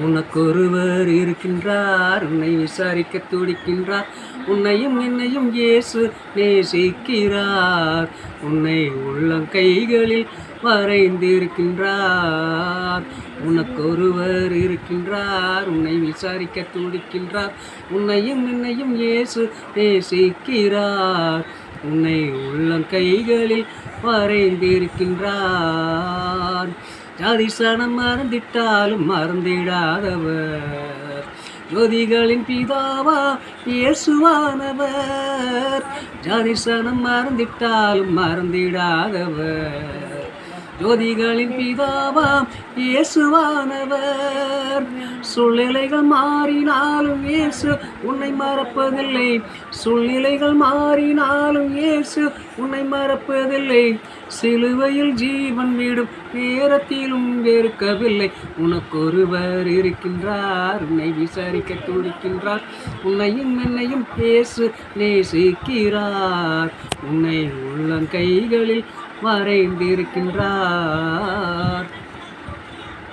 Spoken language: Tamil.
உனக்கொருவர் இருக்கின்றார், உன்னை விசாரிக்க துடிக்கின்றார். உன்னையும் என்னையும் இயேசு நேசிக்கிறார். உன்னை உள்ளங்கைகளில் வரைந்திருக்கின்றார். உனக்கொருவர் இருக்கின்றார், உன்னை விசாரிக்க துடிக்கின்றார். உன்னையும் என்னையும் இயேசு நேசிக்கிறார். உன்னை உள்ளங்கைகளில் வரைந்திருக்கின்றார். ஜாதிசனம் மறந்திட்டாலும் மறந்திடாதவர், ஜோதிகளின் பிதாவா இயேசுவானவர். ஜாதிசனம் மறந்திட்டாலும் மறந்திடாதவர், ஜோதிகளின் பிதாவாம் இயேசுவானவர். சூழ்நிலைகள் மாறினாலும் இயேசு உன்னை மறப்பதில்லை. சூழ்நிலைகள் மாறினாலும் இயேசு உன்னை மறப்பதில்லை. சிலுவையில் ஜீவன் விடும் நேரத்திலும் வெறுக்கவில்லை. உனக்கொருவர் இருக்கின்றார், உன்னை விசாரிக்க துடிக்கின்றார். உன்னையும் என்னையும் இயேசு நேசிக்கிறார். உன்னை உள்ளங்கைகளில் வரைந்திருக்கின்றார்.